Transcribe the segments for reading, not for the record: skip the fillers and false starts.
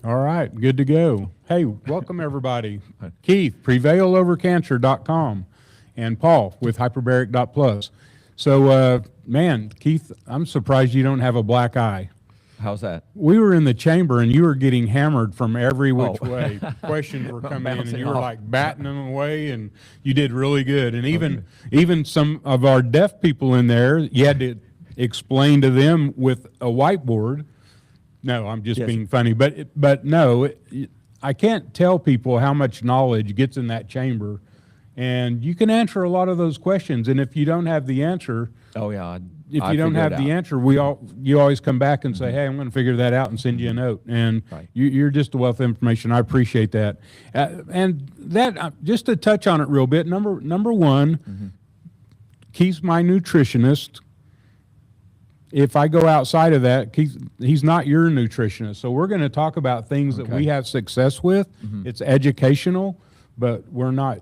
All right, good to go. Hey, welcome everybody. Keith, prevailovercancer.com, and Paul with hyperbaric.plus. So, man, Keith, I'm surprised you don't have a black eye. How's that? We were in the chamber and you were getting hammered from every which way. Questions were coming in and you were like batting them away, and you did really good. And even some of our deaf people in there, you had to explain to them with a whiteboard. No, I'm just being funny, but no, I can't tell people how much knowledge gets in that chamber, and you can answer a lot of those questions. And if you don't have the answer, if you don't have the answer, you always come back and say, hey, I'm going to figure that out and send you a note. And you're just a wealth of information. I appreciate that. And that, just to touch on it real bit, number one, Keith's my nutritionist. If I go outside of that, he's not your nutritionist. So we're going to talk about things that we have success with. It's educational. But we're not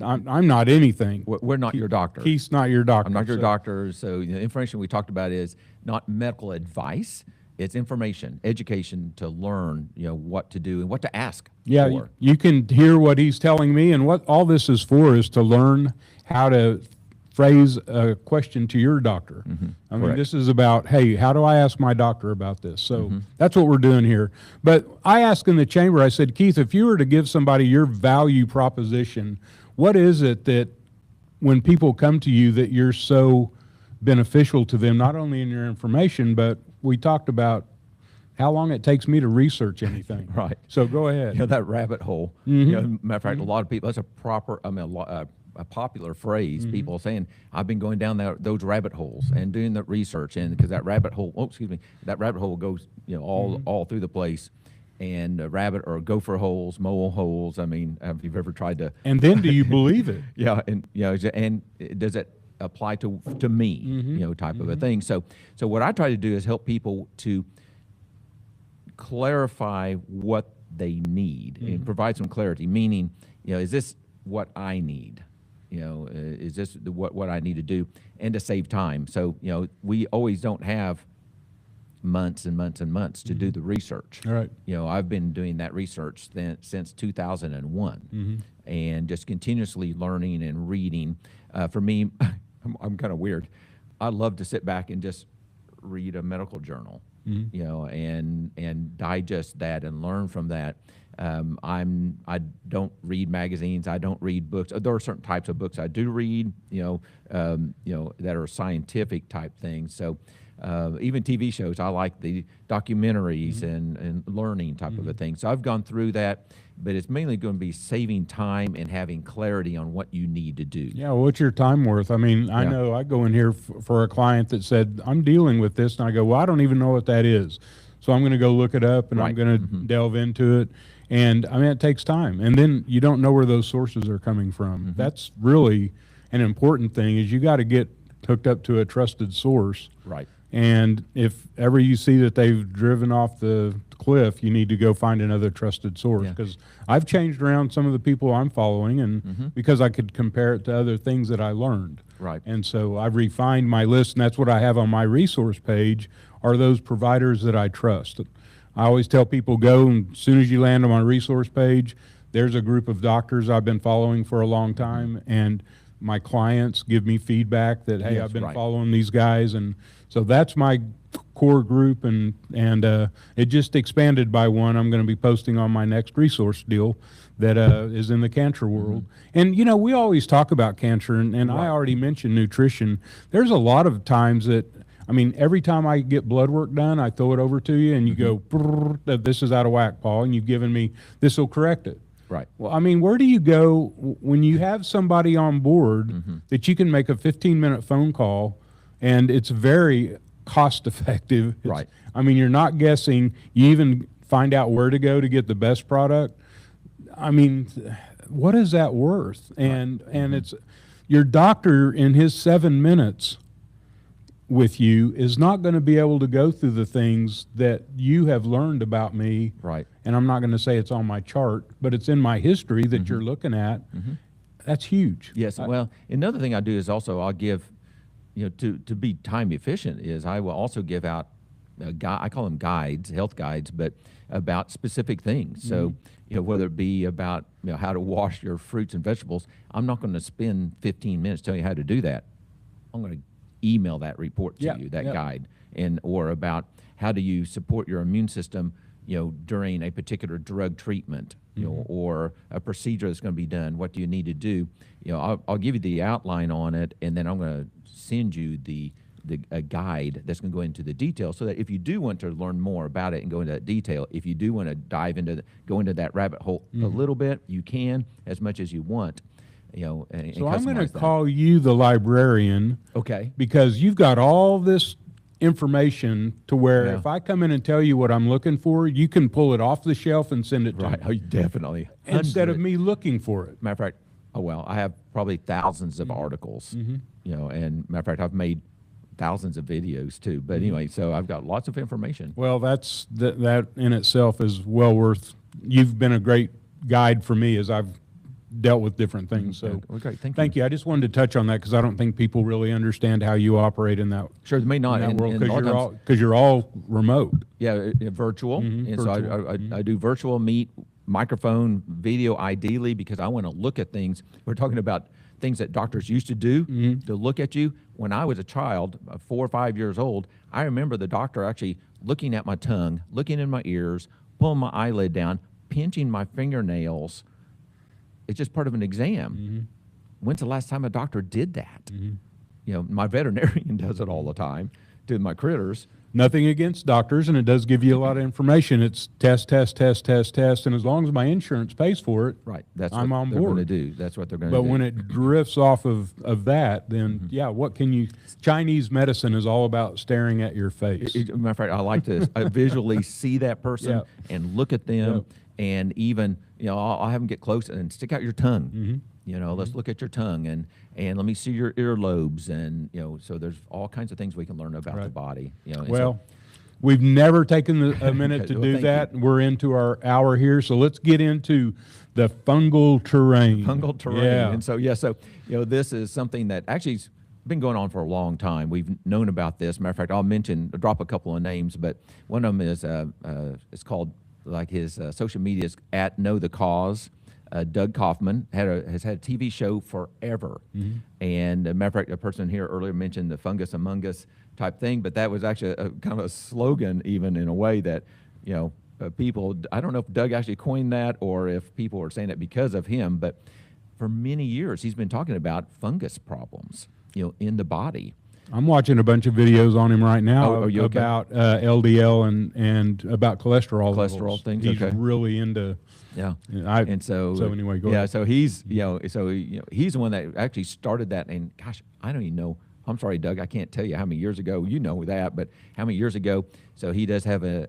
I'm not anything. We're not your doctor. Keith's not your doctor. I'm not your doctor. So the information we talked about is not medical advice. It's information, education to learn, what to do and what to ask for. You can hear what he's telling me, and what all this is for is to learn how to phrase a question to your doctor. I mean, this is about, hey, how do I ask my doctor about this? So that's what we're doing here. But I asked in the chamber, I said, Keith, if you were to give somebody your value proposition, what is it that when people come to you that you're so beneficial to them, not only in your information, but we talked about how long it takes me to research anything. Right. So go ahead. That rabbit hole. Matter of fact, a lot of people, that's a proper, a popular phrase, people saying, I've been going down those rabbit holes and doing the research, and because that rabbit hole, that rabbit hole goes, all through the place, and rabbit or gopher holes, mole holes. I mean, if you've ever tried to. And then do you believe it? And does it apply to me, type of a thing. So what I try to do is help people to clarify what they need and provide some clarity, meaning, is this what I need? Is this what I need to do, and to save time? So, we always don't have months and months and months to do the research. All right. I've been doing that research since 2001, and just continuously learning and reading. For me, I'm kind of weird. I love to sit back and just read a medical journal, and digest that and learn from that. I don't read magazines. I don't read books. There are certain types of books I do read, that are scientific type things. So even TV shows, I like the documentaries and learning type of a thing. So I've gone through that, but it's mainly going to be saving time and having clarity on what you need to do. Yeah, well, what's your time worth? I mean, I know I go in here for a client that said, I'm dealing with this, and I go, well, I don't even know what that is. So I'm going to go look it up, and I'm going to delve into it. And I mean, it takes time. And then you don't know where those sources are coming from. That's really an important thing, is you got to get hooked up to a trusted source. Right. And if ever you see that they've driven off the cliff, you need to go find another trusted source. Because I've changed around some of the people I'm following, and because I could compare it to other things that I learned. Right. And so I've refined my list, and that's what I have on my resource page, are those providers that I trust. I always tell people, go, and as soon as you land on my resource page, there's a group of doctors I've been following for a long time, and my clients give me feedback that, hey, I've been following these guys, and so that's my core group, and it just expanded by one. I'm going to be posting on my next resource deal that is in the cancer world. And, we always talk about cancer, and I already mentioned nutrition. There's a lot of times that, I mean, every time I get blood work done, I throw it over to you, and you go, this is out of whack, Paul, and you've given me, this will correct it. Right. Well, I mean, where do you go when you have somebody on board that you can make a 15-minute phone call, and it's very cost effective? Right. I mean, you're not guessing. You even find out where to go to get the best product. I mean, what is that worth? And it's your doctor in his 7 minutes with you is not going to be able to go through the things that you have learned about me. Right. And I'm not going to say it's on my chart, but it's in my history that you're looking at. That's huge. Yes. Well, another thing I do is also I'll give, to be time efficient, is I will also give out I call them guides, health guides, but about specific things. So, whether it be about how to wash your fruits and vegetables, I'm not going to spend 15 minutes telling you how to do that. I'm going to email that report to you, that guide, or about how do you support your immune system, during a particular drug treatment, or a procedure that's going to be done. What do you need to do? I'll give you the outline on it, and then I'm going to send you a guide that's going to go into the details, so that if you do want to learn more about it and go into that detail, if you do want to go into that rabbit hole a little bit, you can, as much as you want. And so I'm going to customize that. call you the librarian, Okay. because you've got all this information to where if I come in and tell you what I'm looking for, you can pull it off the shelf and send it to me. Oh, definitely. Instead of me looking for it. Matter of fact, I have probably thousands of articles, and matter of fact, I've made thousands of videos too. But anyway, so I've got lots of information. Well, that in itself is well worth. You've been a great guide for me as I've dealt with different things. So Okay, thank you. I just wanted to touch on that because I don't think people really understand how you operate in that. Sure, they may not. In that world, because you're all remote. Yeah, virtual. And virtual. So I do virtual meet, microphone, video, ideally, because I want to look at things. We're talking about things that doctors used to do to look at you. When I was a child, 4 or 5 years old, I remember the doctor actually looking at my tongue, looking in my ears, pulling my eyelid down, pinching my fingernails. It's just part of an exam. When's the last time a doctor did that? My veterinarian does it all the time to my critters. Nothing against doctors, and it does give you a lot of information. It's test, and as long as my insurance pays for it, right? That's I'm what on they're board. going to do. That's what they're going to do. But when it drifts off of that, then what can you? Chinese medicine is all about staring at your face. Matter of fact, I like to visually see that person and look at them, and even I'll have them get close and stick out your tongue. Let's look at your tongue and let me see your earlobes, and so there's all kinds of things we can learn about the body. Well, we've never taken a minute to do that. We're into our hour here, so let's get into the fungal terrain. Fungal terrain, and so this is something that actually has been going on for a long time. We've known about this. Matter of fact, I'll drop a couple of names, but one of them is it's called, like, his social media is at Know the Cause. Doug Kaufman has had a TV show forever. And matter of fact, a person here earlier mentioned the fungus among us type thing, but that was actually a kind of a slogan, even in a way that, people, I don't know if Doug actually coined that or if people were saying it because of him, but for many years he's been talking about fungus problems, in the body. I'm watching a bunch of videos on him right now about LDL and about cholesterol levels. Things. He's really into. Yeah, so anyway, go ahead. So he's he's the one that actually started that. And gosh, I don't even know. I'm sorry, Doug, I can't tell you how many years ago. You know that, but how many years ago? So he does have a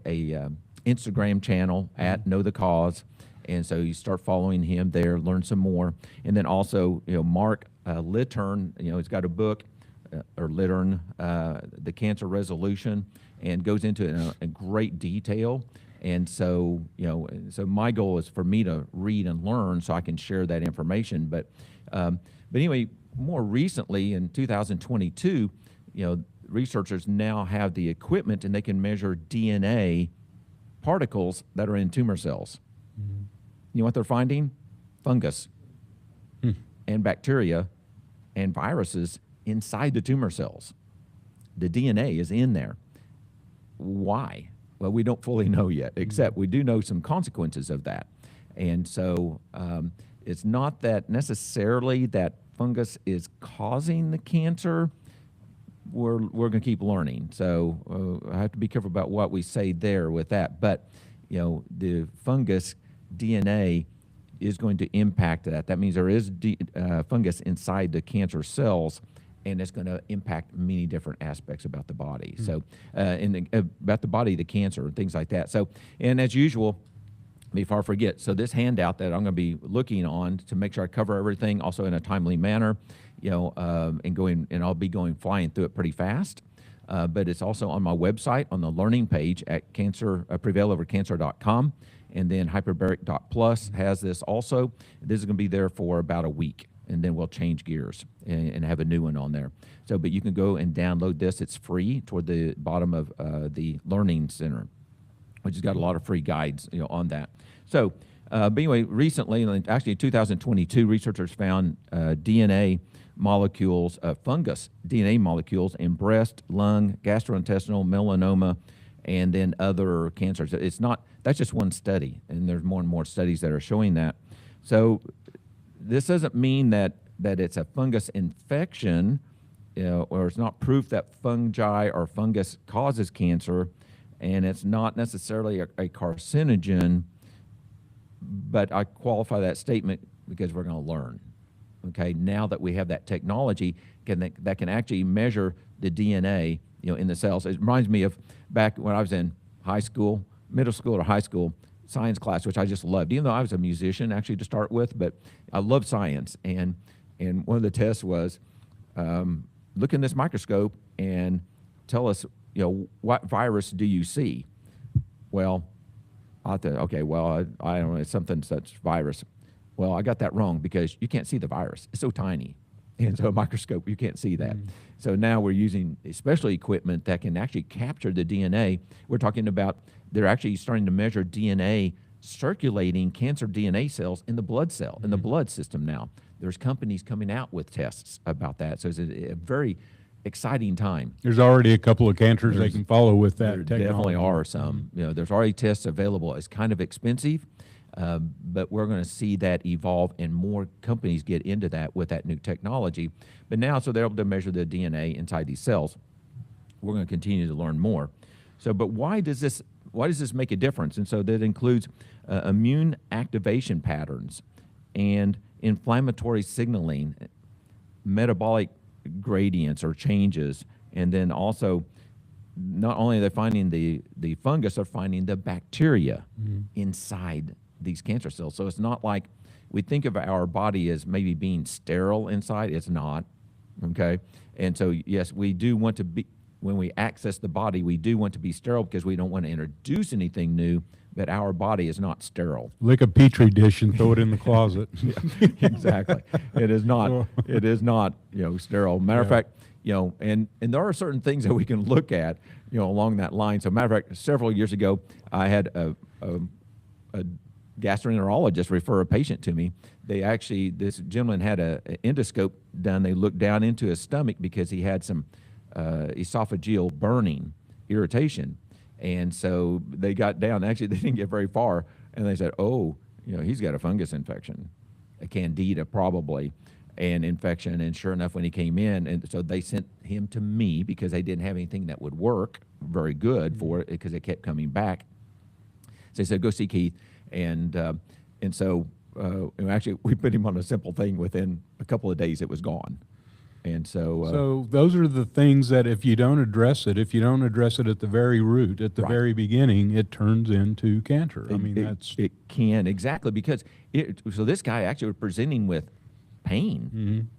Instagram channel at Know the Cause, and so you start following him there, learn some more, and then also Mark Littern. He's got a book, or Littern, The Cancer Resolution, and goes into it in great detail. And so, so my goal is for me to read and learn so I can share that information. But anyway, more recently in 2022, researchers now have the equipment and they can measure DNA particles that are in tumor cells. You know what they're finding? Fungus and bacteria and viruses inside the tumor cells. The DNA is in there. Why? Well, we don't fully know yet, except we do know some consequences of that. And so it's not that necessarily that fungus is causing the cancer. We're going to keep learning. So I have to be careful about what we say there with that. But, the fungus DNA is going to impact that. That means there is fungus inside the cancer cells, and it's going to impact many different aspects about the body. So, about the body, the cancer, and things like that. So, and as usual, before I forget, so this handout that I'm going to be looking on to make sure I cover everything, also in a timely manner, and I'll be flying through it pretty fast. But it's also on my website on the learning page at prevailovercancer.com. And then hyperbaric.plus has this also. This is going to be there for about a week. and then we'll change gears and have a new one on there. So, but you can go and download this. It's free toward the bottom of the Learning Center, which has got a lot of free guides, on that. So, but anyway, recently, actually in 2022, researchers found DNA molecules, fungus DNA molecules in breast, lung, gastrointestinal, melanoma, and then other cancers. It's not, that's just one study, and there's more and more studies that are showing that. So this doesn't mean that it's a fungus infection, or it's not proof that fungi or fungus causes cancer, and it's not necessarily a carcinogen, but I qualify that statement because we're going to learn. Okay, now that we have that technology that can actually measure the DNA, in the cells. It reminds me of back when I was in high school, middle school or high school, science class, which I just loved, even though I was a musician actually to start with, but I love science. And one of the tests was, look in this microscope and tell us, what virus do you see? Well, I thought, okay, well, I don't know, it's something such virus. Well, I got that wrong because you can't see the virus. It's so tiny. And so a microscope, you can't see that. So now we're using special equipment that can actually capture the DNA. We're talking about, they're actually starting to measure DNA circulating cancer DNA cells in the blood cell, in the blood system now. There's companies coming out with tests about that. So it's a very exciting time. There's already a couple of cancers they can follow with that There technology. definitely are some. There's already tests available. It's kind of expensive, but we're going to see that evolve and more companies get into that with that new technology. But now, so they're able to measure the DNA inside these cells. We're going to continue to learn more. So, but why does this make a difference? And so that includes immune activation patterns and inflammatory signaling, metabolic gradients or changes, and then also not only are they finding the fungus, they're finding the bacteria inside these cancer cells. So it's not like we think of our body as maybe being sterile inside. It's not, okay? And so, yes, we do want to be, when we access the body, we do want to be sterile because we don't want to introduce anything new, but our body is not sterile. Lick a Petri dish and throw it in the closet. Exactly. It is not, sterile. Matter of fact, and there are certain things that we can look at, along that line. So matter of fact, several years ago, I had a gastroenterologist refer a patient to me. This gentleman had an endoscope done. They looked down into his stomach because he had some esophageal burning, irritation. And so they got down. Actually, they didn't get very far. And they said, he's got a fungus infection, a candida probably, and infection. And sure enough, when he came in, and so they sent him to me because they didn't have anything that would work very good for it because it kept coming back. So they said, go see Keith. And so actually, we put him on a simple thing. Within a couple of days, it was gone. And so those are the things that if you don't address it at the very root, at the very beginning, it turns into cancer. It can, exactly, because so this guy actually was presenting with pain,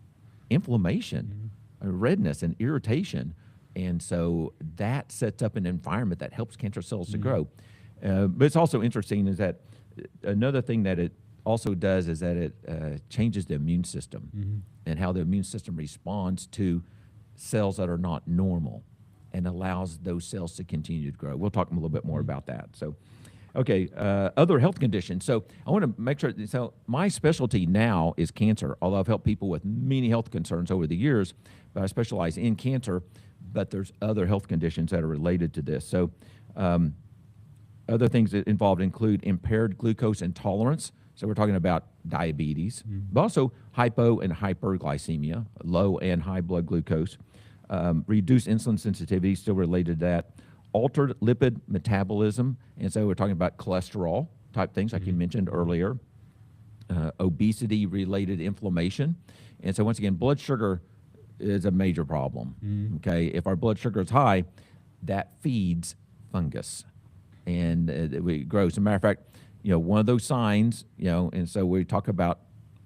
inflammation, redness, and irritation. And so that sets up an environment that helps cancer cells to grow. But it's also interesting is that another thing that it also does is that it changes the immune system and how the immune system responds to cells that are not normal and allows those cells to continue to grow. We'll talk a little bit more about that. So, okay, other health conditions. So I want to make sure, so my specialty now is cancer, although I've helped people with many health concerns over the years, but I specialize in cancer, but there's other health conditions that are related to this. So other things that involved include impaired glucose intolerance. So we're talking about diabetes, but also hypo and hyperglycemia, low and high blood glucose, reduced insulin sensitivity, still related to that, altered lipid metabolism, and so we're talking about cholesterol type things like you mentioned earlier, obesity-related inflammation, and so once again, blood sugar is a major problem, okay? If our blood sugar is high, that feeds fungus, and it grows. As a matter of fact, one of those signs, and so we talk about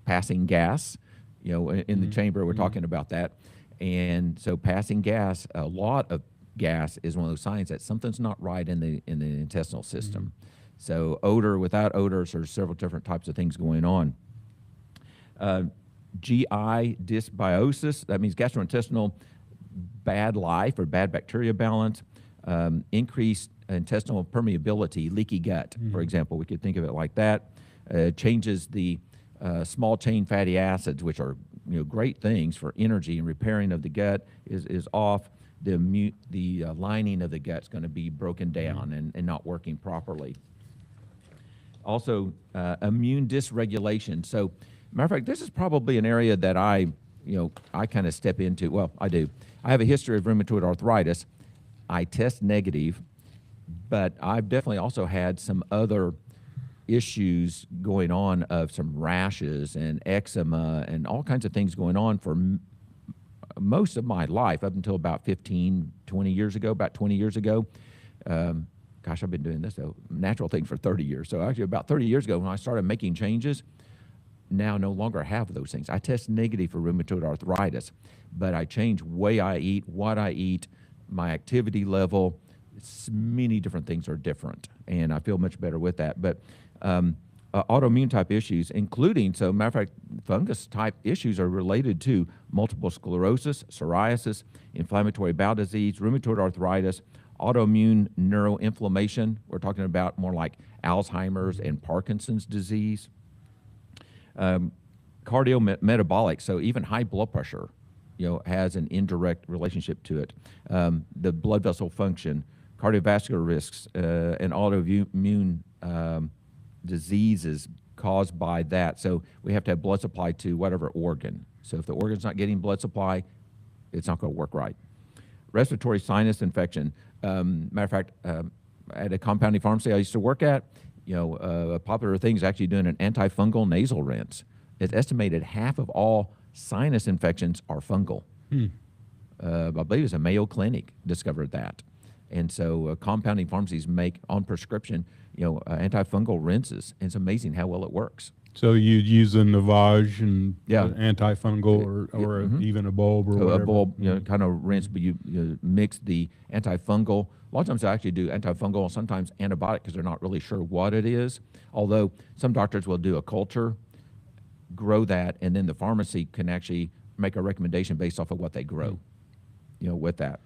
passing gas, in the chamber, we're talking about that. And so passing gas, a lot of gas is one of those signs that something's not right in the intestinal system. So odor, without odors, there's several different types of things going on. GI dysbiosis, that means gastrointestinal bad life or bad bacteria balance, increased intestinal permeability, leaky gut, for example. We could think of it like that. Changes the small chain fatty acids, which are great things for energy and repairing of the gut, is off. The lining of the gut's going to be broken down and not working properly. Also, immune dysregulation. So, matter of fact, this is probably an area that I kind of step into. Well, I do. I have a history of rheumatoid arthritis. I test negative, but I've definitely also had some other issues going on of some rashes and eczema and all kinds of things going on for most of my life up until about 15, 20 years ago, about 20 years ago. Gosh, I've been doing this, a natural thing, for 30 years. So actually about 30 years ago when I started making changes, now no longer have those things. I test negative for rheumatoid arthritis, but I change the way I eat, what I eat, my activity level. Many different things are different, and I feel much better with that. But autoimmune type issues, including, so matter of fact, fungus type issues are related to multiple sclerosis, psoriasis, inflammatory bowel disease, rheumatoid arthritis, autoimmune neuroinflammation. We're talking about more like Alzheimer's and Parkinson's disease. Metabolic, so even high blood pressure, has an indirect relationship to it. The blood vessel function, cardiovascular risks, and autoimmune diseases caused by that. So we have to have blood supply to whatever organ. So if the organ's not getting blood supply, it's not going to work right. Respiratory sinus infection. Matter of fact, at a compounding pharmacy I used to work at, a popular thing is actually doing an antifungal nasal rinse. It's estimated half of all sinus infections are fungal. I believe it's a Mayo Clinic discovered that. And so compounding pharmacies make, on prescription, antifungal rinses. And it's amazing how well it works. So you use a Navage and antifungal or even a bulb or whatever. A bulb, kind of rinse, but you mix the antifungal. A lot of times I actually do antifungal, sometimes antibiotic, because they're not really sure what it is. Although some doctors will do a culture, grow that, and then the pharmacy can actually make a recommendation based off of what they grow, with that.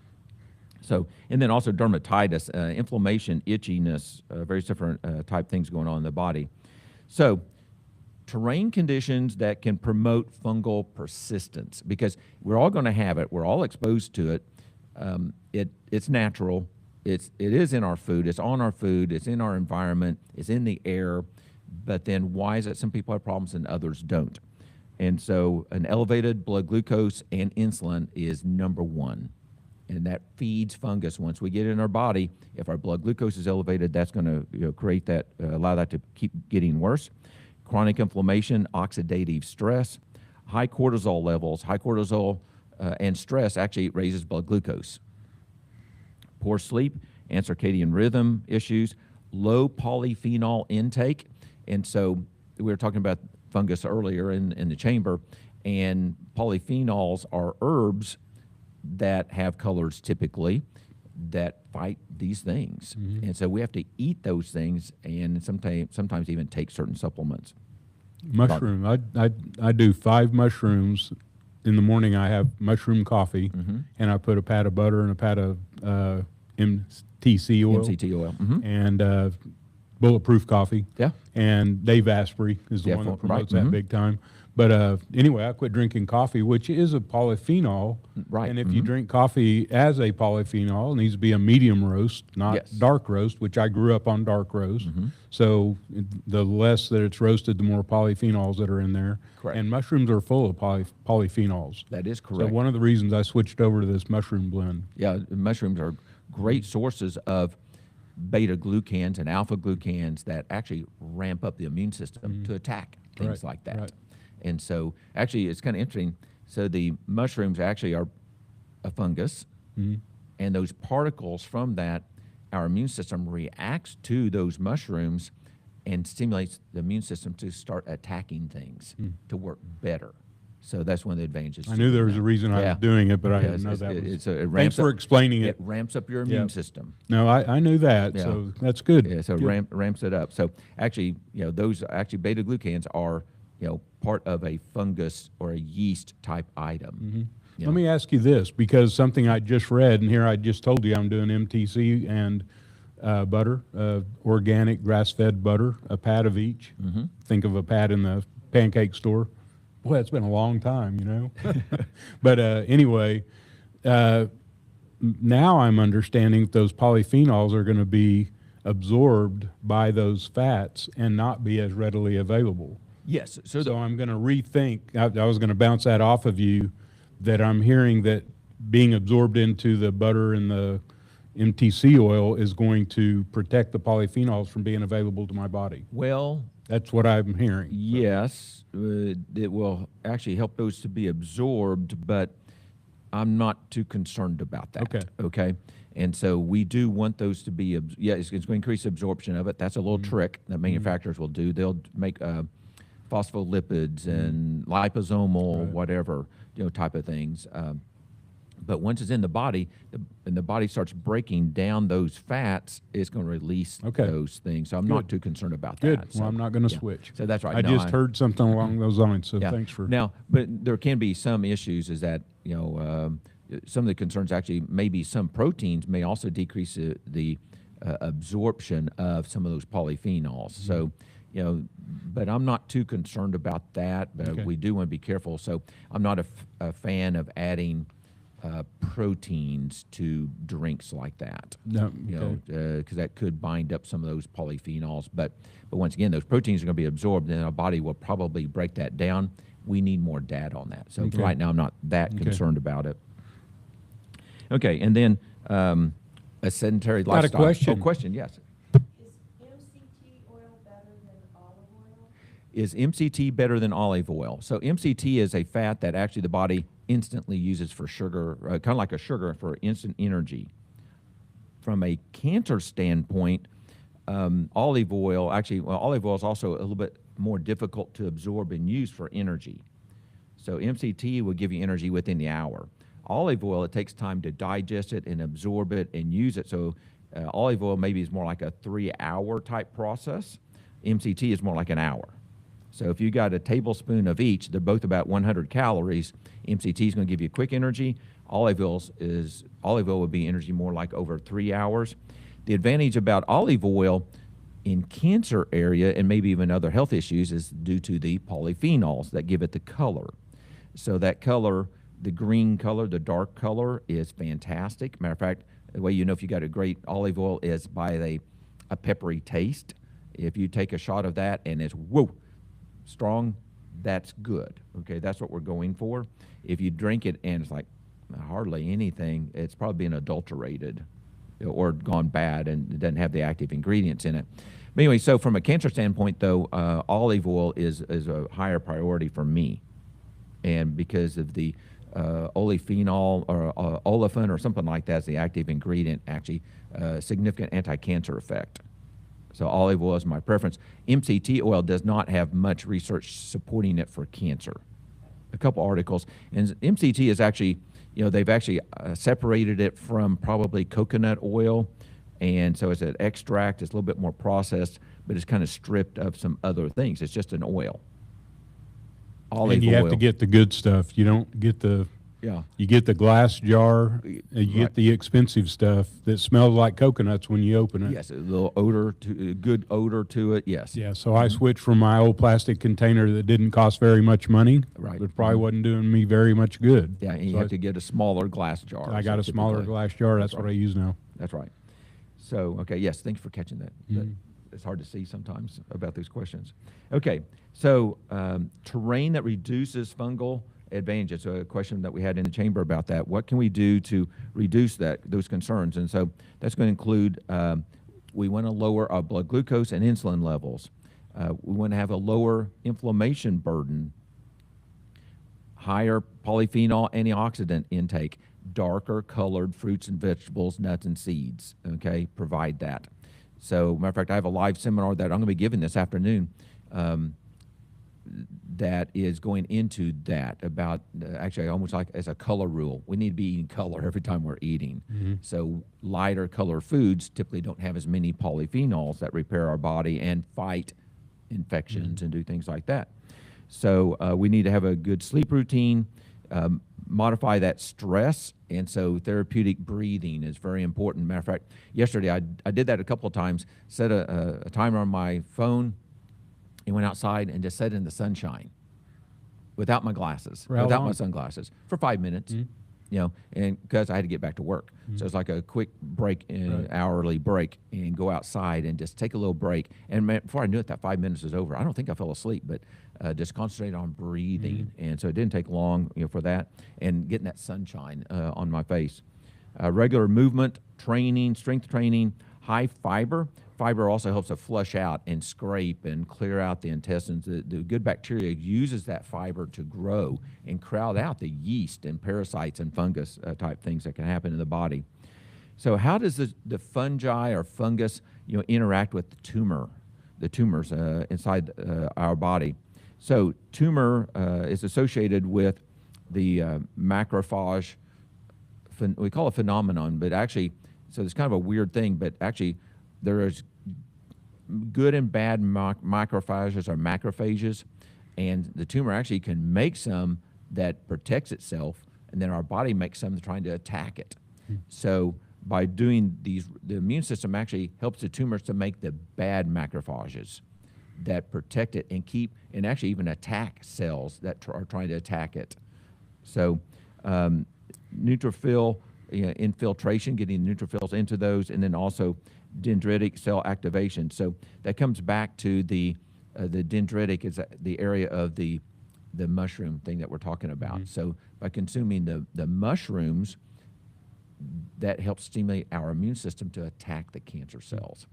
So, and then also dermatitis, inflammation, itchiness, various different type things going on in the body. So, terrain conditions that can promote fungal persistence, because we're all going to have it. We're all exposed to it. It's natural. It is in our food. It's on our food. It's in our environment. It's in the air. But then why is it some people have problems and others don't? And so an elevated blood glucose and insulin is number one. And that feeds fungus. Once we get it in our body, if our blood glucose is elevated, that's going to create that, allow that to keep getting worse. Chronic inflammation, oxidative stress, high cortisol levels. High cortisol and stress actually raises blood glucose. Poor sleep and circadian rhythm issues, low polyphenol intake. And so we were talking about fungus earlier in the chamber, and polyphenols are herbs that have colors typically that fight these things. And so we have to eat those things and sometimes even take certain supplements. Mushroom. I do 5 mushrooms. In the morning I have mushroom coffee, and I put a pat of butter and a pat of MCT oil. And bulletproof coffee. Yeah. And Dave Asprey is the one that promotes that big time. But anyway, I quit drinking coffee, which is a polyphenol. Right. And if you drink coffee as a polyphenol, it needs to be a medium roast, not dark roast, which I grew up on dark roast. So the less that it's roasted, the more polyphenols that are in there. Correct. And mushrooms are full of polyphenols. That is correct. So one of the reasons I switched over to this mushroom blend. Yeah, mushrooms are great sources of beta glucans and alpha glucans that actually ramp up the immune system to attack things like that. Right. And so actually it's kind of interesting. So the mushrooms actually are a fungus, and those particles from that, our immune system reacts to those mushrooms and stimulates the immune system to start attacking things to work better. So that's one of the advantages. I knew there was a reason I was doing it, but I didn't know that. Thanks for explaining it. It ramps up your immune system. No, I knew that, so that's good. Yeah, so ramps it up. So actually, those actually beta glucans are, part of a fungus or a yeast type item. You Let know? me ask you this, because something I just read, and here I just told you I'm doing MTC and butter, organic grass-fed butter, a pat of each. Think of a pat in the pancake store. Boy, it's been a long time, you know. But anyway, now I'm understanding that those polyphenols are going to be absorbed by those fats and not be as readily available. Yes. So I'm going to rethink. I was going to bounce that off of you, that I'm hearing that being absorbed into the butter and the MTC oil is going to protect the polyphenols from being available to my body. Well, That's what I'm hearing. yes, it will actually help those to be absorbed, but I'm not too concerned about that. Okay. Okay. And so we do want those to be, it's going to increase absorption of it. That's a little trick that manufacturers will do. They'll make phospholipids and liposomal, whatever, type of things. But once it's in the body, and the body starts breaking down those fats, it's going to release those things. So I'm not too concerned about Good. that. So, Well, I'm not going to switch. So that's right. I just heard something along those lines, so thanks for... Now, but there can be some issues, is that, some of the concerns actually, maybe some proteins may also decrease the absorption of some of those polyphenols. So, but I'm not too concerned about that, but we do want to be careful. So I'm not a fan of adding proteins to drinks like that. No, Because that could bind up some of those polyphenols. But once again, those proteins are going to be absorbed, and our body will probably break that down. We need more data on that. So right now, I'm not that concerned about it. Okay, and then a sedentary lifestyle. Got a question. Oh, question, yes. Is MCT oil better than olive oil? Is MCT better than olive oil? So MCT is a fat that actually the body instantly uses for sugar, kind of like a sugar for instant energy. From a cancer standpoint, olive oil, olive oil is also a little bit more difficult to absorb and use for energy. So MCT will give you energy within the hour. Olive oil, it takes time to digest it and absorb it and use it. So olive oil maybe is more like a 3-hour type process. MCT is more like an hour. So if you got a tablespoon of each, they're both about 100 calories. MCT is going to give you quick energy. Olive oil would be energy more like over 3 hours. The advantage about olive oil in cancer area and maybe even other health issues is due to the polyphenols that give it the color. So that color, the green color, the dark color, is fantastic. Matter of fact, the way you know if you got a great olive oil is by a peppery taste. If you take a shot of that and it's strong, that's good. Okay, that's what we're going for. If you drink it and it's like hardly anything, it's probably been adulterated or gone bad and it doesn't have the active ingredients in it. But anyway, so from a cancer standpoint, though, olive oil is a higher priority for me, and because of the olefenol or olefin or something like that as the active ingredient, actually significant anti-cancer effect. So olive oil is my preference. MCT oil does not have much research supporting it for cancer. A couple articles, and MCT is actually, they've actually separated it from probably coconut oil, and so it's an extract. It's a little bit more processed, but it's kind of stripped of some other things. It's just an oil. Olive and you oil. have to get the good stuff. You don't get the... Yeah. You get the glass jar, and you Right. get the expensive stuff that smells like coconuts when you open it. Yes, a little odor, good odor to it. Yes. Yeah, so I switched from my old plastic container that didn't cost very much money. Right. But probably wasn't doing me very much good. Yeah, and you So have to get a smaller glass jar. I got a smaller typically. glass jar. That's That's what right. I use now. That's right. So, okay, yes, thanks for catching that. It's hard to see sometimes about those questions. Okay, so terrain that reduces fungal advantages. So a question that we had in the chamber about that. What can we do to reduce those concerns? And so that's going to include we want to lower our blood glucose and insulin levels. We want to have a lower inflammation burden, higher polyphenol antioxidant intake, darker colored fruits and vegetables, nuts and seeds, okay, provide that. So, matter of fact, I have a live seminar that I'm going to be giving this afternoon that is going into that about, actually almost like as a color rule. We need to be eating color every time we're eating. So lighter color foods typically don't have as many polyphenols that repair our body and fight infections and do things like that. So we need to have a good sleep routine, modify that stress, and so therapeutic breathing is very important. Matter of fact, yesterday I did that a couple of times, set a timer on my phone, and went outside and just sat in the sunshine without my glasses, For how without long? my sunglasses, for 5 minutes. Mm-hmm. You know, and because I had to get back to work. So it's like a quick break, hourly break, and go outside and just take a little break. And before I knew it, that 5 minutes was over. I don't think I fell asleep, but just concentrate on breathing. And so it didn't take long, for that, and getting that sunshine on my face. Regular movement, training, strength training, high fiber. Fiber also helps to flush out and scrape and clear out the intestines. The good bacteria uses that fiber to grow and crowd out the yeast and parasites and fungus type things that can happen in the body. So how does the fungi or fungus interact with the tumors inside our body? So tumor is associated with the macrophage. We call it phenomenon, but actually, so it's kind of a weird thing, but actually there is good and bad macrophages or macrophages, and the tumor actually can make some that protects itself, and then our body makes some trying to attack it. So by doing these, the immune system actually helps the tumors to make the bad macrophages that protect it and keep, and actually even attack cells that are trying to attack it. So neutrophil infiltration, getting neutrophils into those, and then also dendritic cell activation. So that comes back to the dendritic is the area of the mushroom thing that we're talking about. So by consuming the mushrooms, that helps stimulate our immune system to attack the cancer cells.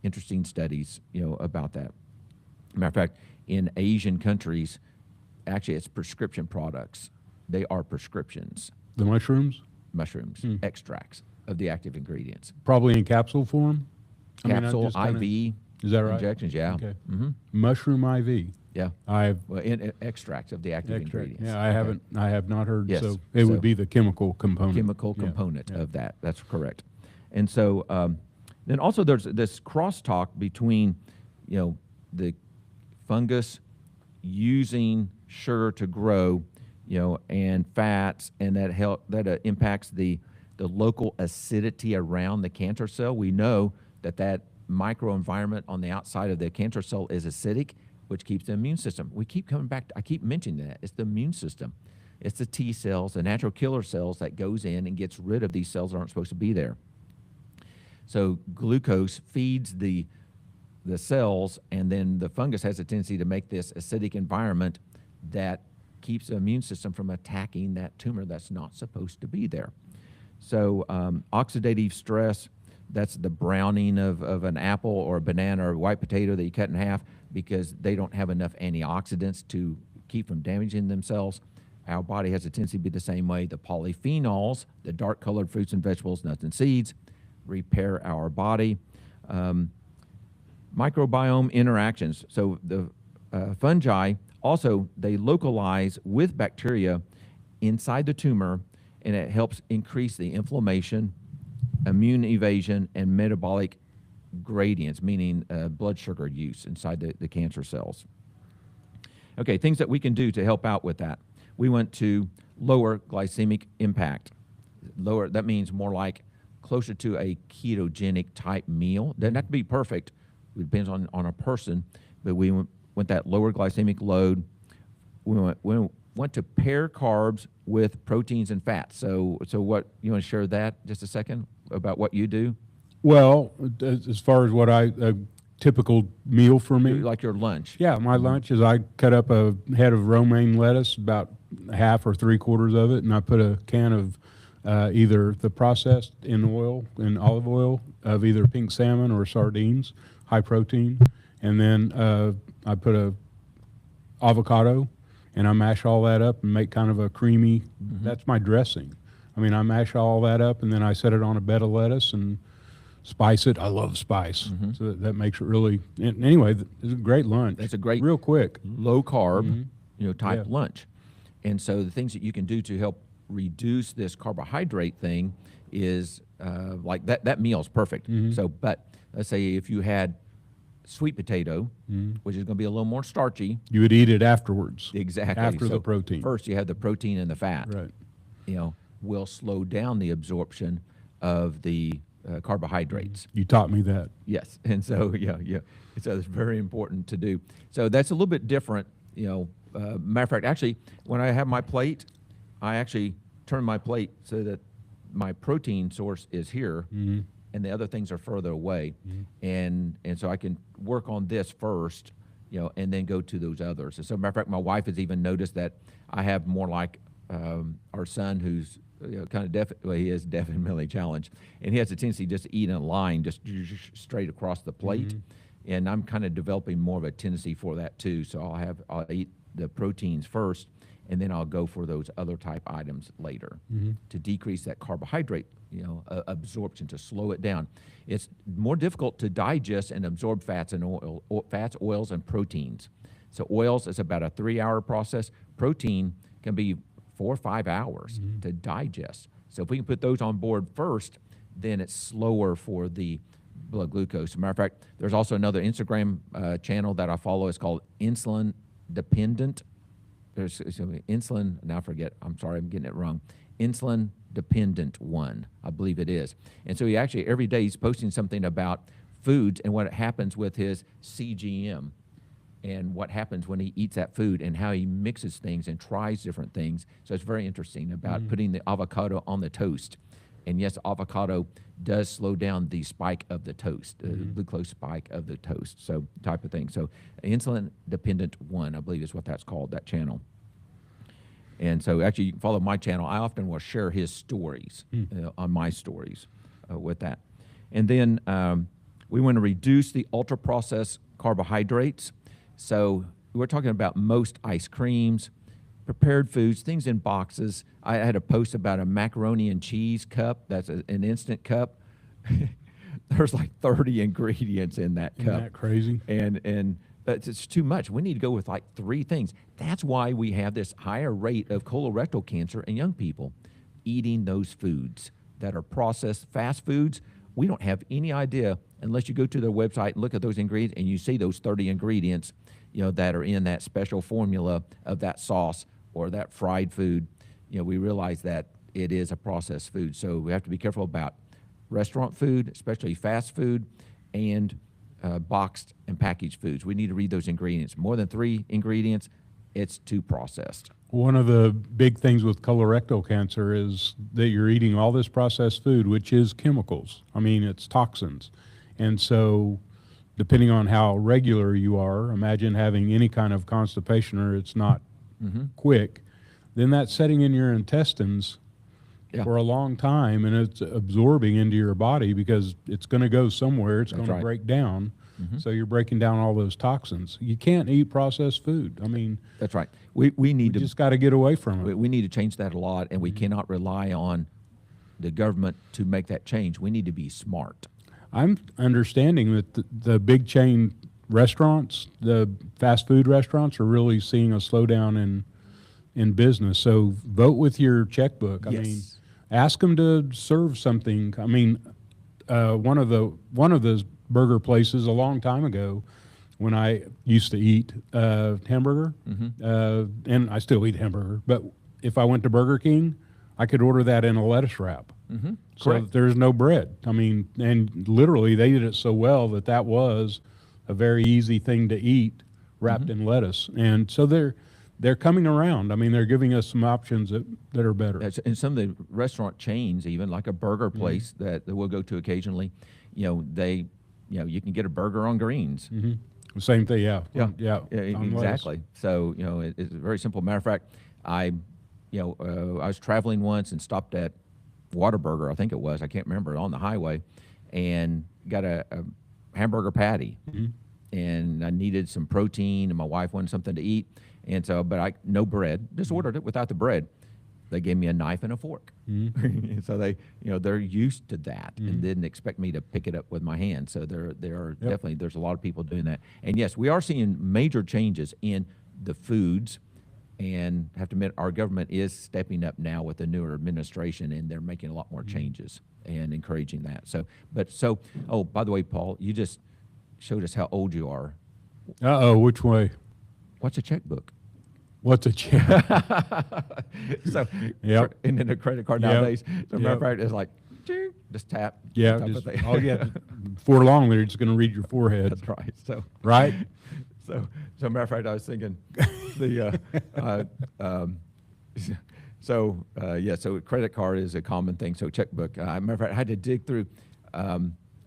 Interesting studies, about that. Matter of fact, in Asian countries, actually it's prescription products. They are prescriptions. The mushrooms? Mushrooms, extracts of the active ingredients. Probably in capsule form? Capsule, just kinda- IV, Is that right? injections, yeah. Okay. Mm-hmm. Mushroom IV. Yeah. I've Well, in extracts of the active ingredients. Yeah, I have not heard. Yes. So it So- would be the chemical component. Chemical Yeah. component of that. That's correct. And so then also there's this crosstalk between, the fungus using sugar to grow, and fats, and that impacts the local acidity around the cancer cell. We know that microenvironment on the outside of the cancer cell is acidic, which keeps the immune system. We keep coming back. I keep mentioning that. It's the immune system. It's the T cells, the natural killer cells that goes in and gets rid of these cells that aren't supposed to be there. So glucose feeds the cells, and then the fungus has a tendency to make this acidic environment that keeps the immune system from attacking that tumor that's not supposed to be there. So oxidative stress, that's the browning of an apple or a banana or a white potato that you cut in half because they don't have enough antioxidants to keep from damaging themselves. Our body has a tendency to be the same way. The polyphenols, the dark-colored fruits and vegetables, nuts and seeds, repair our body. Microbiome interactions. So the fungi also, they localize with bacteria inside the tumor, and it helps increase the inflammation, immune evasion, and metabolic gradients, meaning blood sugar use inside the cancer cells. Okay, things that we can do to help out with that. We want to lower glycemic impact. Lower, that means more like closer to a ketogenic type meal. Doesn't have to be perfect. It depends on a person, but we want that lower glycemic load. We want to pair carbs with proteins and fats. So what, you want to share that just a second about what you do? Well, as far as what a typical meal for me. Like your lunch. Yeah, my lunch is I cut up a head of romaine lettuce, about half or 3/4 of it, and I put a can of either the processed in olive oil of either pink salmon or sardines, high protein, and then I put a avocado, and I mash all that up and make kind of a creamy. That's my dressing. I mean, I mash all that up, and then I set it on a bed of lettuce and spice it. I love spice, so that makes it really. Anyway, it's a great lunch. It's a great, real quick, low carb, type Yeah. lunch. And so the things that you can do to help reduce this carbohydrate thing is like that meal is perfect. So, but let's say if you had sweet potato, which is going to be a little more starchy. You would eat it afterwards. Exactly. After So the protein. First, you have the protein and the fat. Right. You know, will slow down the absorption of the carbohydrates. You taught me that. Yes, and so so it's very important to do. So that's a little bit different. You know, matter of fact, actually, when I have my plate, I actually turn my plate so that my protein source is here, and the other things are further away, and so I can work on this first, you know, and then go to those others. And so, matter of fact, my wife has even noticed that I have more like our son, who's kind of deaf. Well, he is deaf and mentally challenged, and he has a tendency just to eat in a line, just straight across the plate. And I'm kind of developing more of a tendency for that too. So I'll eat the proteins first, and then I'll go for those other type items later to decrease that carbohydrate, absorption, to slow it down. It's more difficult to digest and absorb fats and fats, oils, and proteins. So oils is about a 3-hour process. Protein can be 4 or 5 hours to digest. So if we can put those on board first, then it's slower for the blood glucose. As a matter of fact, there's also another Instagram channel that I follow. It's called Insulin Dependent. There's insulin, now I forget, I'm sorry, I'm getting it wrong. Insulin Dependent One, I believe it is. And so he actually, every day he's posting something about foods and what happens with his CGM and what happens when he eats that food and how he mixes things and tries different things. So it's very interesting about putting the avocado on the toast. And yes, avocado does slow down the spike of the toast, the glucose spike of the toast, so type of thing. So Insulin Dependent One, I believe is what that's called, that channel. And so actually you can follow my channel. I often will share his stories on my stories with that. And then we want to reduce the ultra-processed carbohydrates. So we're talking about most ice creams, prepared foods, things in boxes. I had a post about a macaroni and cheese cup. That's an instant cup. There's like 30 ingredients in that cup. Isn't that crazy? And it's too much. We need to go with like 3 things. That's why we have this higher rate of colorectal cancer in young people eating those foods that are processed fast foods. We don't have any idea unless you go to their website and look at those ingredients and you see those 30 ingredients, that are in that special formula of that sauce or that fried food. We realize that it is a processed food. So we have to be careful about restaurant food, especially fast food, and boxed and packaged foods. We need to read those ingredients. More than 3 ingredients, it's too processed. One of the big things with colorectal cancer is that you're eating all this processed food, which is chemicals. I mean, it's toxins. And so depending on how regular you are, imagine having any kind of constipation or it's not quick, then that's setting in your intestines for a long time, and it's absorbing into your body because it's going to go somewhere. It's going to break down. So you're breaking down all those toxins. You can't eat processed food. I mean, that's right. We just got to get away from it. We need to change that a lot, and we cannot rely on the government to make that change. We need to be smart. I'm understanding that the big chain restaurants, the fast food restaurants, are really seeing a slowdown in business. So vote with your checkbook. I mean, ask them to serve something. I mean, one of the burger places a long time ago, when I used to eat hamburger, and I still eat hamburger, but if I went to Burger King, I could order that in a lettuce wrap. So there's no bread. I mean, and literally they did it so well that was a very easy thing to eat wrapped in lettuce. And so they're coming around. I mean, they're giving us some options that are better. And some of the restaurant chains, even like a burger place that we'll go to occasionally, you can get a burger on greens. Same thing, yeah, exactly. So it's a very simple. Matter of fact, I was traveling once and stopped at Whataburger, I think it was, I can't remember, on the highway, and got a hamburger patty, and I needed some protein, and my wife wanted something to eat, and so, but no bread, just ordered it without the bread. They gave me a knife and a fork. So they're used to that and didn't expect me to pick it up with my hand. So there are definitely, there's a lot of people doing that. And yes, we are seeing major changes in the foods, and have to admit our government is stepping up now with the newer administration, and they're making a lot more changes and encouraging that. So, by the way, Paul, you just showed us how old you are. Uh-oh, which way? What's a checkbook? What's a check? So, Yep. and then the credit card Yep. nowadays, so matter of Yep. fact, it's like, ching, just tap. Yeah, type of just, thing. oh yeah, before long they're just going to read your forehead, That's right. So, right? so matter of fact, I was thinking the, so credit card is a common thing. So checkbook. Matter of fact, I had to dig through.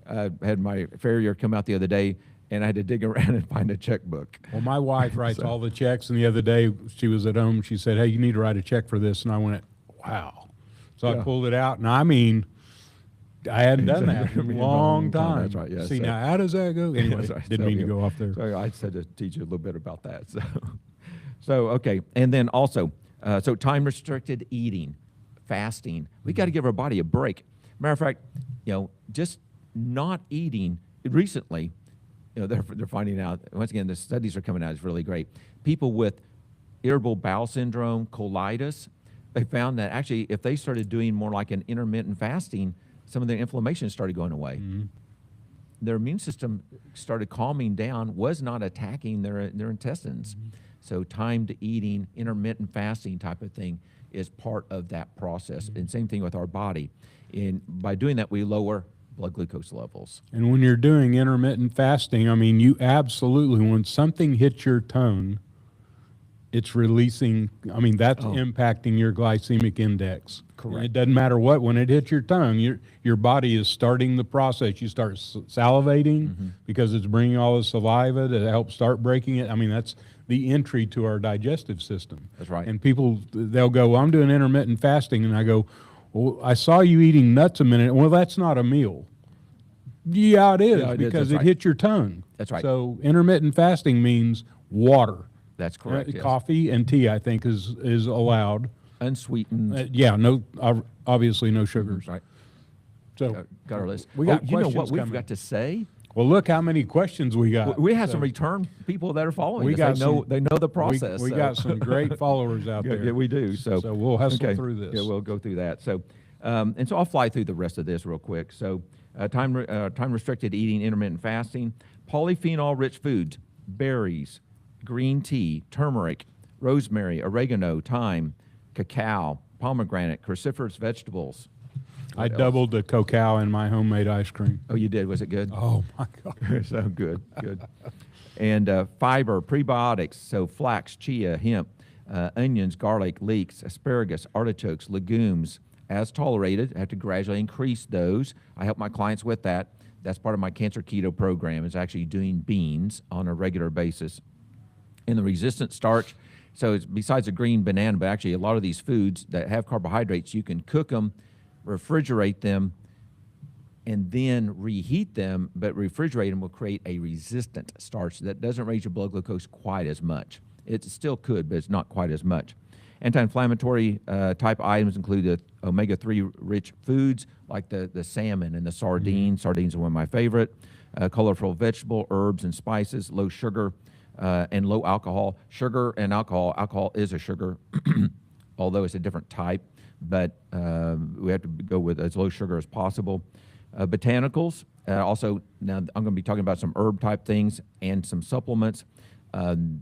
I had my farrier come out the other day, and I had to dig around and find a checkbook. Well, my wife writes all the checks, and the other day she was at home. She said, "Hey, you need to write a check for this," and I went, "Wow!" So I pulled it out, and I mean, I hadn't done that in a long time. That's right. Yeah. See, so, now how does that go? Anyway, that's right. didn't So, mean to yeah. go off there. So I said to teach you a little bit about that. So okay, and then also, so time-restricted eating, fasting. We got to give our body a break. Matter of fact, just not eating recently. They're finding out, once again, the studies are coming out, it's really great. People with irritable bowel syndrome, colitis, they found that actually if they started doing more like an intermittent fasting, some of their inflammation started going away. Mm-hmm. Their immune system started calming down, was not attacking their intestines. Mm-hmm. So timed eating, intermittent fasting type of thing is part of that process. Mm-hmm. And same thing with our body. And by doing that, we lower blood glucose levels. And when you're doing intermittent fasting, I mean, you absolutely, when something hits your tongue, it's releasing, I mean, that's impacting your glycemic index. Correct. It doesn't matter what, when it hits your tongue, your body is starting the process. You start salivating because it's bringing all the saliva to help start breaking it. I mean, that's the entry to our digestive system. That's right. And people, they'll go, well, I'm doing intermittent fasting, and I go, well, I saw you eating nuts a minute. Well, that's not a meal. Yeah, it is, Yeah, it is. because That's it right. hits your tongue. That's right. So intermittent fasting means water. That's correct. Yes. Coffee and tea, I think, is allowed. Unsweetened. Obviously no sugars. Right. So Got our list. We got you know what questions we've coming. got to say? well, look how many questions we got. We have So some return people that are following we us. got They know the process. We so. got some great followers out there. Yeah, we do. So we'll hustle okay. through this. Yeah, we'll go through that. So, and so I'll fly through the rest of this real quick. So, time restricted eating, intermittent fasting, polyphenol-rich foods, berries, green tea, turmeric, rosemary, oregano, thyme, cacao, pomegranate, cruciferous vegetables. I doubled the cacao in my homemade ice cream. Oh, you did? Was it good? Oh my God. So good. And fiber, prebiotics, so flax, chia, hemp, onions, garlic, leeks, asparagus, artichokes, legumes, as tolerated. I have to gradually increase those. I help my clients with that. That's part of my cancer keto program, is actually doing beans on a regular basis. And the resistant starch, so it's besides a green banana, but actually a lot of these foods that have carbohydrates, you can cook them, refrigerate them, and then reheat them, but refrigerate them will create a resistant starch that doesn't raise your blood glucose quite as much. It still could, but it's not quite as much. Anti-inflammatory type items include the omega-3 rich foods like the salmon and the sardines. Sardines are one of my favorite. Colorful vegetable, herbs and spices, low sugar and low alcohol. Sugar and alcohol is a sugar, although it's a different type, but we have to go with as low sugar as possible. Botanicals, also, now I'm going to be talking about some herb type things and some supplements.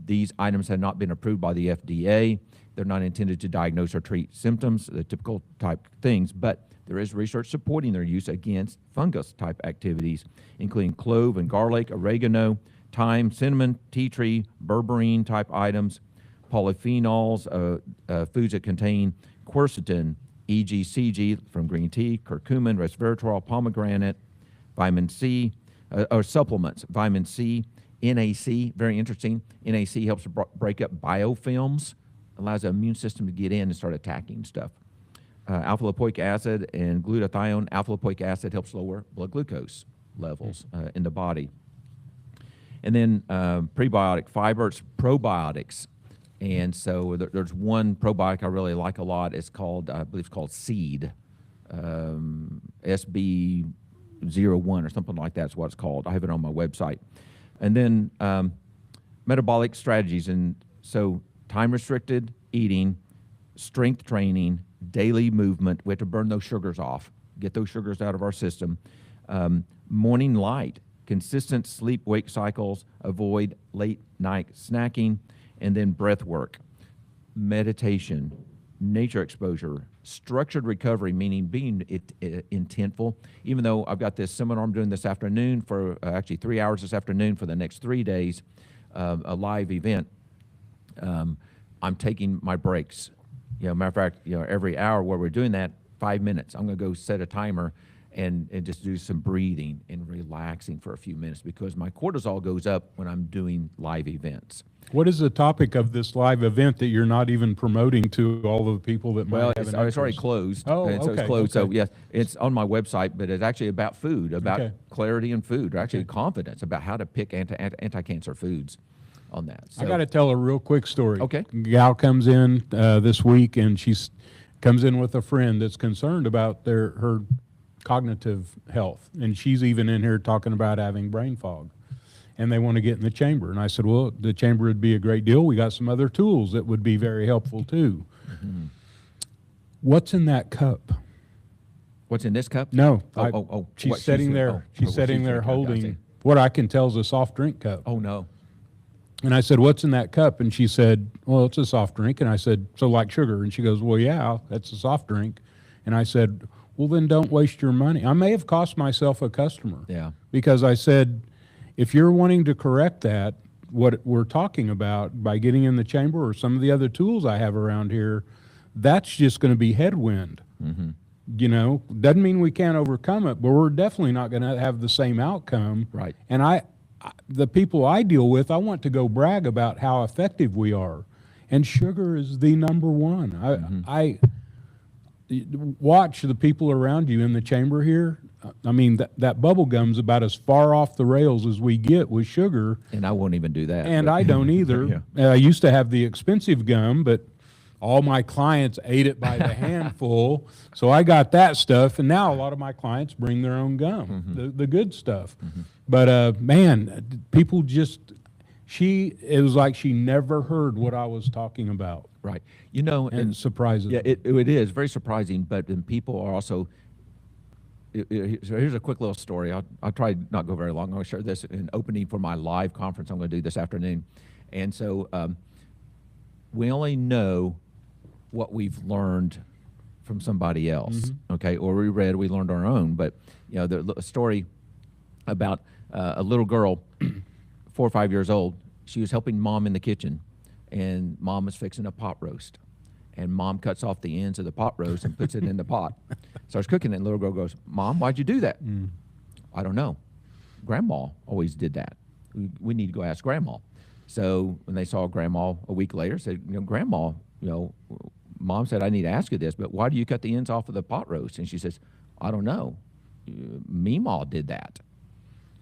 These items have not been approved by the FDA. They're not intended to diagnose or treat symptoms, the typical type things, but there is research supporting their use against fungus type activities, including clove and garlic, oregano, thyme, cinnamon, tea tree, berberine type items, polyphenols, foods that contain quercetin, e.g. CG from green tea, curcumin, resveratrol, pomegranate, vitamin C, or supplements, vitamin C, NAC, very interesting. NAC helps break up biofilms, allows the immune system to get in and start attacking stuff. Alpha-lipoic acid and glutathione. Alpha-lipoic acid helps lower blood glucose levels in the body. And then prebiotic fibers, probiotics. And so there's one probiotic I really like a lot. It's called, I believe it's called Seed, SB01 or something like that's what it's called. I have it on my website. And then metabolic strategies. And so time-restricted eating, strength training, daily movement. We have to burn those sugars off, get those sugars out of our system. Morning light. consistent sleep-wake cycles, avoid late-night snacking, and then breath work, meditation, nature exposure, structured recovery, meaning being intentful. Even though I've got this seminar I'm doing this afternoon for actually 3 hours this afternoon for the next 3 days, a live event, I'm taking my breaks. Matter of fact, every hour where we're doing that, 5 minutes, I'm going to go set a timer and just do some breathing and relaxing for a few minutes because my cortisol goes up when I'm doing live events. What is the topic of this live event that you're not even promoting to all of the people that might have an interest? It's already closed. Oh, and so okay, it's closed. okay. So yes, it's on my website, but it's actually about food, about Okay. clarity in food, or actually confidence about how to pick anti-cancer foods on that. So, I got to tell a real quick story. Okay. Gal comes in this week, and she's comes in with a friend that's concerned about her cognitive health, and she's even in here talking about having brain fog, and they want to get in the chamber. And I said, well, the chamber would be a great deal. We got some other tools that would be very helpful too. Mm-hmm. What's in that cup? What's in this cup? No, She's she's sitting there. She's sitting there holding what I can tell is a soft drink cup. Oh no. And I said, what's in that cup? And she said, well, it's a soft drink. And I said, so like sugar? And she goes, well, yeah, that's a soft drink. And I said, well, then don't waste your money. I may have cost myself a customer. Yeah. Because I said, if you're wanting to correct that, what we're talking about by getting in the chamber or some of the other tools I have around here, that's just going to be headwind. Mm-hmm. Doesn't mean we can't overcome it, but we're definitely not going to have the same outcome. Right. And the people I deal with, I want to go brag about how effective we are. And sugar is the number one. I watch the people around you in the chamber here. I mean, that bubble gum's about as far off the rails as we get with sugar. And I won't even do that. And I don't either. Yeah. I used to have the expensive gum, but all my clients ate it by the handful. So I got that stuff. And now a lot of my clients bring their own gum, the good stuff. But man, people it was like she never heard what I was talking about. Right. And it surprises Yeah, me. it is very surprising, but then people are also, so here's a quick little story. I'll try not to go very long. I'll share this in opening for my live conference I'm going to do this afternoon. And so we only know what we've learned from somebody else, okay? Or we learned our own. But, the story about a little girl, 4 or 5 years old, she was helping mom in the kitchen, and mom was fixing a pot roast. And mom cuts off the ends of the pot roast and puts it in the pot. Starts cooking it, and the little girl goes, Mom, why'd you do that? I don't know. Grandma always did that. We need to go ask Grandma. So when they saw Grandma a week later, said, Grandma, Mom said, I need to ask you this, but why do you cut the ends off of the pot roast? And she says, I don't know. Meemaw did that.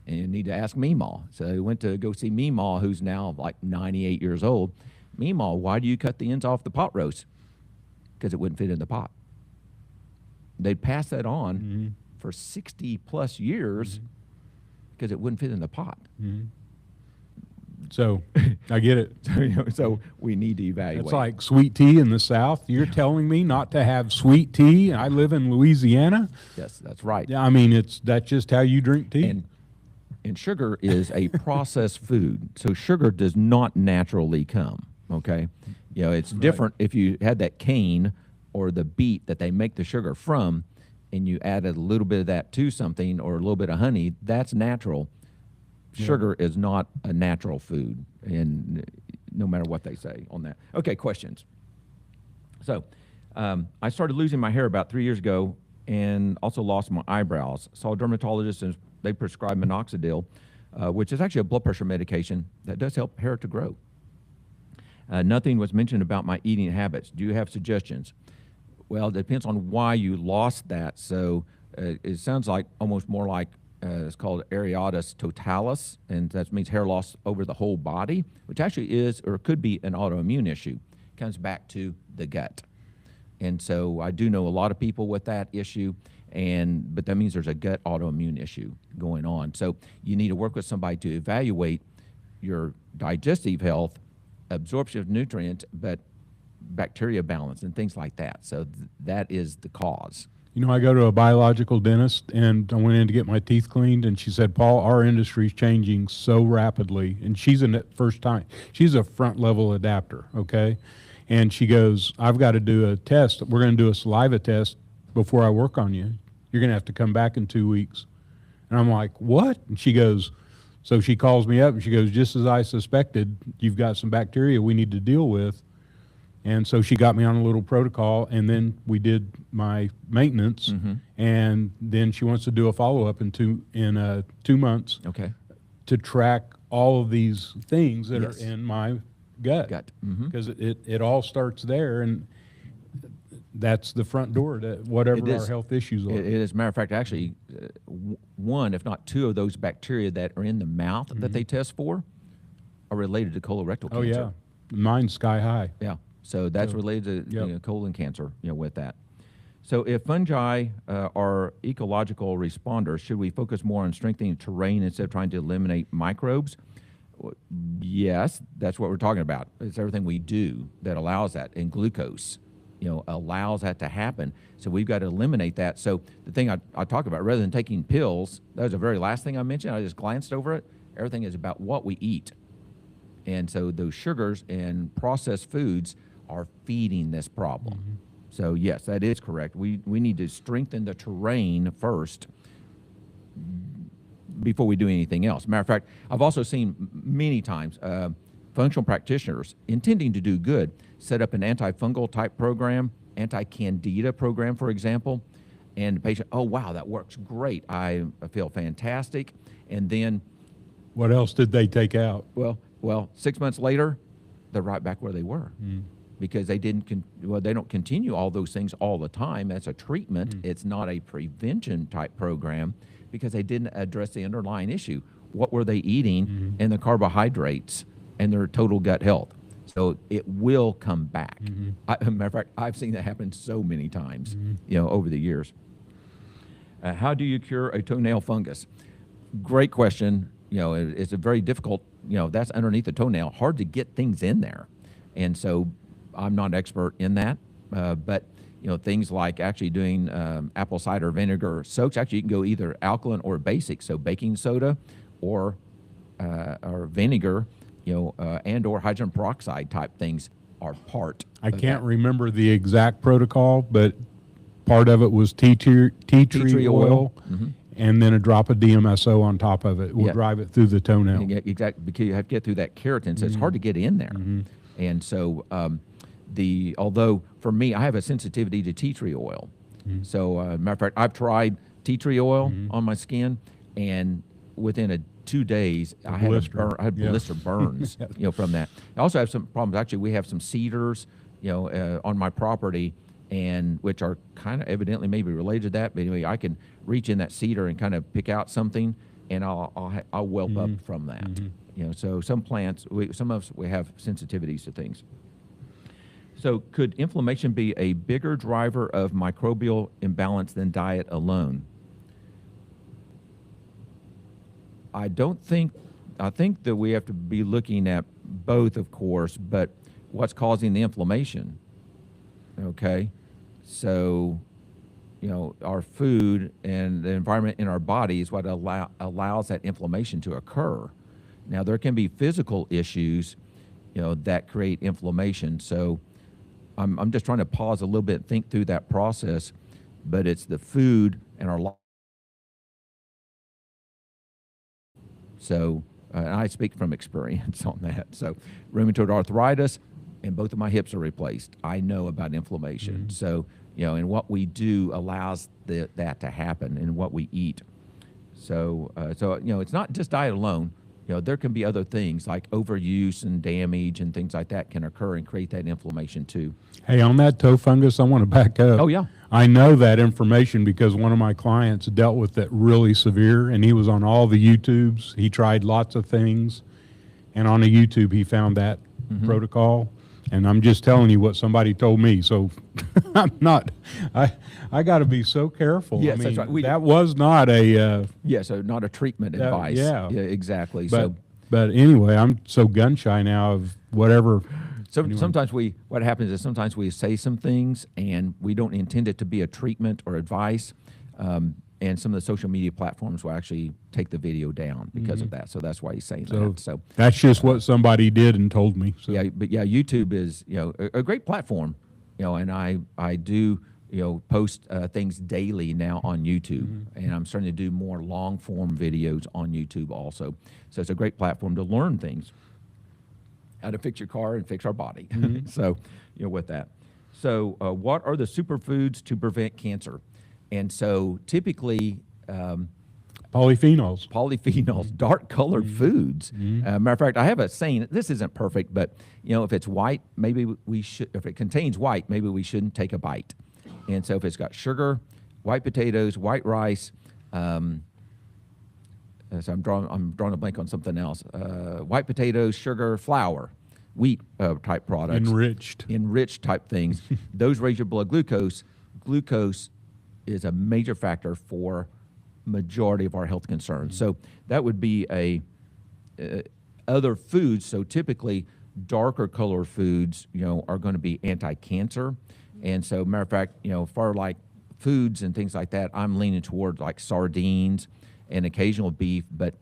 And you need to ask Meemaw. So we went to go see Meemaw, who's now like 98 years old. Meemaw, why do you cut the ends off the pot roast? Because it wouldn't fit in the pot. They'd pass that on for 60 plus years because it wouldn't fit in the pot. So I get it. So we need to evaluate. It's like sweet tea in the South. You're telling me not to have sweet tea? I live in Louisiana. Yes, that's right. I mean, that's just how you drink tea. And sugar is a processed food. So sugar does not naturally come, okay? It's different if you had that cane or the beet that they make the sugar from and you added a little bit of that to something or a little bit of honey, that's natural. Sugar is not a natural food, and no matter what they say on that. Okay, questions. So I started losing my hair about 3 years ago and also lost my eyebrows. Saw a dermatologist, and they prescribed minoxidil, which is actually a blood pressure medication that does help hair to grow. Nothing was mentioned about my eating habits. Do you have suggestions? Well, it depends on why you lost that. So it sounds like almost more like it's called areatus totalis, and that means hair loss over the whole body, which actually is or could be an autoimmune issue. Comes back to the gut. And so I do know a lot of people with that issue, but that means there's a gut autoimmune issue going on. So you need to work with somebody to evaluate your digestive health, absorption of nutrients, but bacteria balance and things like that. So that is the cause. You know, I go to a biological dentist, and I went in to get my teeth cleaned, and she said, Paul, our industry's changing so rapidly. And she's in it first time. She's a front level adapter, okay? And she goes, I've got to do a test. We're going to do a saliva test before I work on you. You're going to have to come back in 2 weeks. And I'm like, what? And she goes, so she calls me up, and she goes, just as I suspected, you've got some bacteria we need to deal with. And so she got me on a little protocol, and then we did my maintenance, and then she wants to do a follow-up in 2 months Okay. to track all of these things that Yes. are in my gut. Because it all starts there, and that's the front door to whatever It our is. health issues are. It is. Matter of fact, actually, one, if not two of those bacteria that are in the mouth that they test for are related to colorectal Oh, cancer. yeah. Mine's sky high. Yeah. So that's So, related to yep. colon cancer, with that. So if fungi are ecological responders, should we focus more on strengthening terrain instead of trying to eliminate microbes? Yes, that's what we're talking about. It's everything we do that allows that, and glucose, allows that to happen. So we've got to eliminate that. So the thing I talk about, rather than taking pills, that was the very last thing I mentioned. I just glanced over it. Everything is about what we eat. And so those sugars and processed foods are feeding this problem. So yes, that is correct. We need to strengthen the terrain first before we do anything else. Matter of fact, I've also seen many times functional practitioners intending to do good set up an antifungal type program, anti-candida program, for example, and the patient, oh wow, that works great. I feel fantastic. And then, What else did they take out? well, 6 months later, they're right back where they were. Because they they don't continue all those things all the time. That's a treatment. It's not a prevention type program because they didn't address the underlying issue. What were they eating and the carbohydrates and their total gut health? So it will come back. Matter of fact, I've seen that happen so many times, over the years. How do you cure a toenail fungus? Great question. It's a very difficult, that's underneath the toenail, hard to get things in there. And so I'm not an expert in that, but things like actually doing apple cider vinegar soaks. Actually, you can go either alkaline or basic, so baking soda or vinegar, and or hydrogen peroxide type things are part. I of can't that. remember the exact protocol, but part of it was tea tree oil, and then a drop of DMSO on top of it. Will drive it through the toenail. Yeah, exactly, because you have to get through that keratin, so it's hard to get in there. And so although for me, I have a sensitivity to tea tree oil. So matter of fact, I've tried tea tree oil on my skin, and within 2 days, I had blister burns, from that. I also have some problems. Actually, we have some cedars, on my property, and which are kind of evidently maybe related to that. But anyway, I can reach in that cedar and kind of pick out something, and I'll whelp up from that. So some plants, some of us, we have sensitivities to things. So could inflammation be a bigger driver of microbial imbalance than diet alone? I think that we have to be looking at both, of course, but what's causing the inflammation? Okay, so, our food and the environment in our body is what allows that inflammation to occur. Now, there can be physical issues, that create inflammation. So I'm just trying to pause a little bit and think through that process, but it's the food and our life. So and I speak from experience on that. So rheumatoid arthritis, and both of my hips are replaced. I know about inflammation. So, and what we do allows that to happen in what we eat. So, it's not just diet alone. There can be other things like overuse and damage and things like that can occur and create that inflammation too. Hey, on that toe fungus, I want to back up. Oh, yeah. I know that information because one of my clients dealt with it really severe, and he was on all the YouTubes. He tried lots of things, and on a YouTube he found that protocol. And I'm just telling you what somebody told me. So I'm not, I got to be so careful. Yes, I mean, that's right. that was not a, So not a treatment advice. yeah. Exactly. but anyway, I'm so gun shy now of whatever Sometimes what happens is sometimes we say some things and we don't intend it to be a treatment or advice. And some of the social media platforms will actually take the video down because of that. So that's why he's saying that. So that's just what somebody did and told me. So. yeah, but yeah, YouTube is, you know, a great platform, you know, and I do, you know, post things daily now on YouTube, and I'm starting to do more long form videos on YouTube also. So it's a great platform to learn things, how to fix your car and fix our body. So, you know, with that. So what are the superfoods to prevent cancer? And so typically, Polyphenols. dark colored foods. Matter of fact, I have a saying, this isn't perfect, but you know, if it's white, maybe we should, if it contains white, maybe we shouldn't take a bite. And so if it's got sugar, white potatoes, white rice, so I'm drawing a blank on something else. White potatoes, sugar, flour, wheat type products. Enriched type things. Those raise your blood glucose. Glucose is a major factor for majority of our health concerns. So that would be other foods. So typically darker color foods, you know, are going to be anti-cancer. And so matter of fact, you know, for like foods and things like that, I'm leaning towards like sardines and occasional beef, but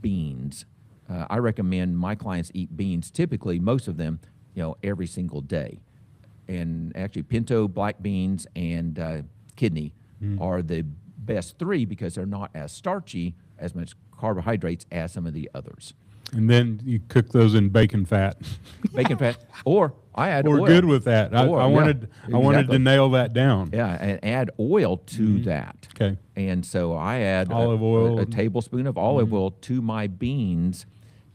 beans. I recommend my clients eat beans, typically most of them, you know, every single day. And actually pinto, black beans, and kidney are the best three because they're not as starchy, as much carbohydrates as some of the others. And then you cook those in bacon fat. Bacon fat, or I add oil. We're good with that. I wanted to nail that down. Yeah, and add oil to that. Okay. And so I add olive oil, a tablespoon of olive oil to my beans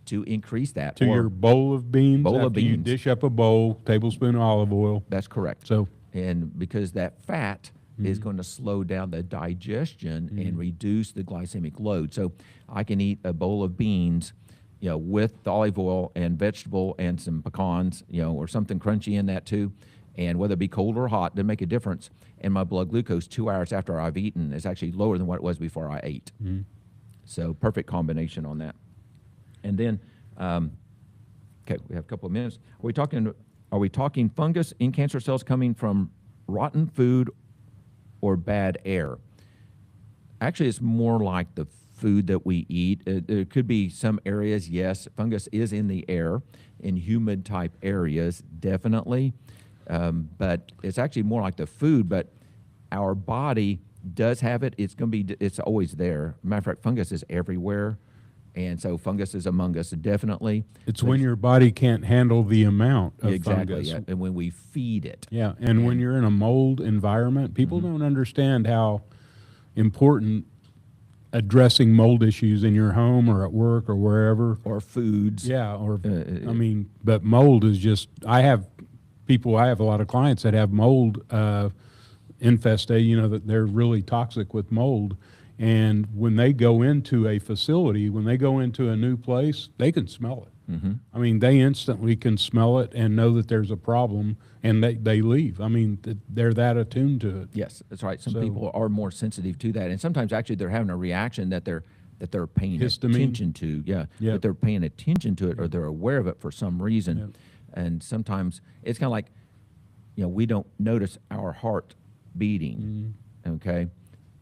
to increase that. To your bowl of beans. Bowl of beans. You dish up a bowl, tablespoon of olive oil. That's correct. So, and because that fat is going to slow down the digestion and reduce the glycemic load. So I can eat a bowl of beans, you know, with the olive oil and vegetable and some pecans, you know, or something crunchy in that too. And whether it be cold or hot, doesn't make a difference. And my blood glucose 2 hours after I've eaten is actually lower than what it was before I ate. So perfect combination on that. And then, okay, we have a couple of minutes. Are we talking fungus in cancer cells coming from rotten food or bad air? Actually, it's more like the food that we eat. There could be some areas, yes, fungus is in the air, in humid type areas, definitely. But it's actually more like the food, but our body does have it. It's always there. Matter of fact, fungus is everywhere. And so fungus is among us, definitely. It's when your body can't handle the amount of exactly, fungus. Yeah. And when we feed it. Yeah, and when you're in a mold environment, people don't understand how important addressing mold issues in your home or at work or wherever. Or foods. Yeah, or, I mean, but mold is just, I have a lot of clients that have mold infestation, you know, that they're really toxic with mold. And when they go into a facility, when they go into a new place, they can smell it. I mean, they instantly can smell it and know that there's a problem, and they leave. I mean, they're that attuned to it. Yes, that's right. Some people are more sensitive to that, and sometimes actually they're having a reaction that they're paying attention to. Yeah, that they're paying attention to it, or they're aware of it for some reason. And sometimes it's kind of like, you know, we don't notice our heart beating. Okay.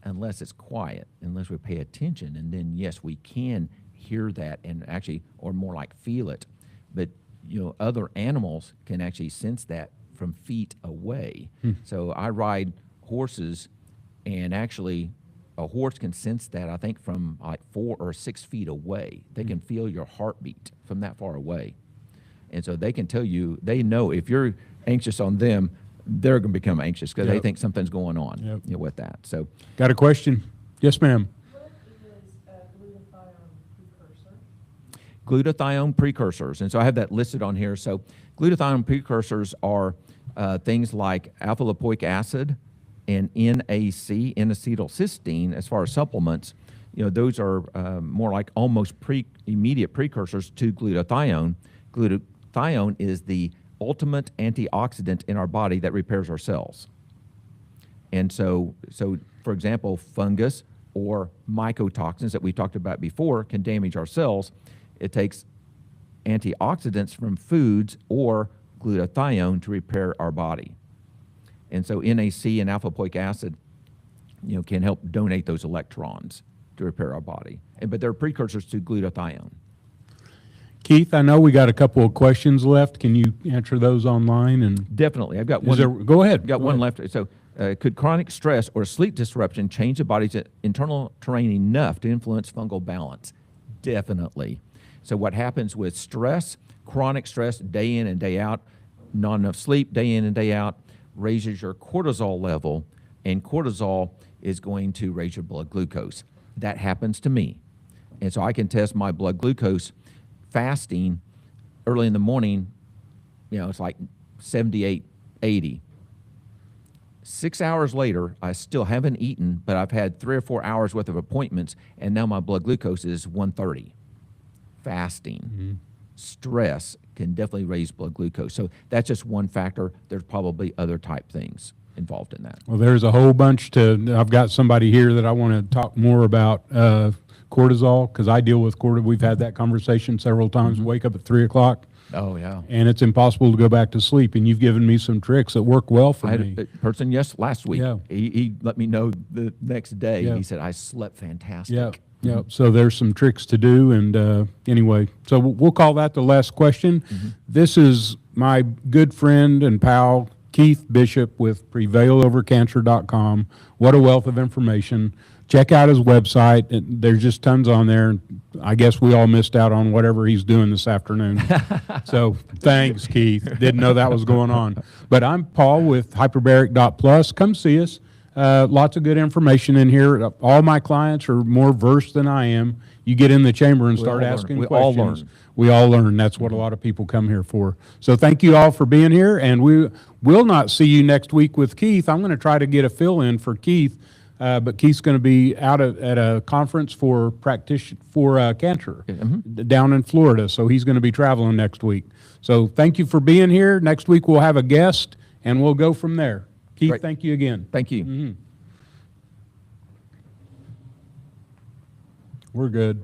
Unless it's quiet, unless we pay attention, and then yes, we can hear that and actually, or more like feel it. But you know, other animals can actually sense that from feet away. So I ride horses, and actually, a horse can sense that, I think, from like 4 or 6 feet away. They can feel your heartbeat from that far away, and so they can tell you. They know if you're anxious on them, they're going to become anxious because they think something's going on you know, with that. So, got a question? Yes, ma'am. What is glutathione precursor? Glutathione precursors, and so I have that listed on here. So glutathione precursors are things like alpha lipoic acid and NAC, N-acetylcysteine, as far as supplements. You know, those are more like almost immediate precursors to glutathione. Glutathione is the ultimate antioxidant in our body that repairs our cells. And so for example, fungus or mycotoxins that we talked about before can damage our cells. It takes antioxidants from foods or glutathione to repair our body. And so NAC and alpha-lipoic acid, can help donate those electrons to repair our body. But they're precursors to glutathione. Keith, I know we got a couple of questions left. Can you answer those online? And Definitely. I've got one. Go ahead. Got one left. So, could chronic stress or sleep disruption change the body's internal terrain enough to influence fungal balance? Definitely. So what happens with stress, chronic stress, day in and day out, not enough sleep, day in and day out, raises your cortisol level, and cortisol is going to raise your blood glucose. That happens to me. And so I can test my blood glucose fasting early in the morning, it's like 78, 80. 6 hours later, I still haven't eaten, but I've had 3 or 4 hours worth of appointments, and now my blood glucose is 130. Fasting, stress can definitely raise blood glucose. So that's just one factor. There's probably other type things involved in that. Well, there's a whole bunch I've got somebody here that I want to talk more about cortisol, because I deal with cortisol. We've had that conversation several times. Wake up at 3 o'clock. Oh, yeah. And it's impossible to go back to sleep. And you've given me some tricks that work well for me. I had a person last week. Yeah. He let me know the next day. Yeah. He said, I slept fantastic. Yeah. Yeah. So there's some tricks to do. And anyway, so we'll call that the last question. This is my good friend and pal, Keith Bishop with PrevailOverCancer.com. What a wealth of information. Check out his website. There's just tons on there. I guess we all missed out on whatever he's doing this afternoon. So thanks, Keith. Didn't know that was going on. But I'm Paul with Hyperbaric.plus. Come see us. Lots of good information in here. All my clients are more versed than I am. You get in the chamber and start asking questions. We all learn. That's what a lot of people come here for. So thank you all for being here. And we will not see you next week with Keith. I'm going to try to get a fill-in for Keith. But Keith's going to be out at a conference for cancer down in Florida, so he's going to be traveling next week. So thank you for being here. Next week we'll have a guest, and we'll go from there. Keith, Great. Thank you again. Thank you. We're good.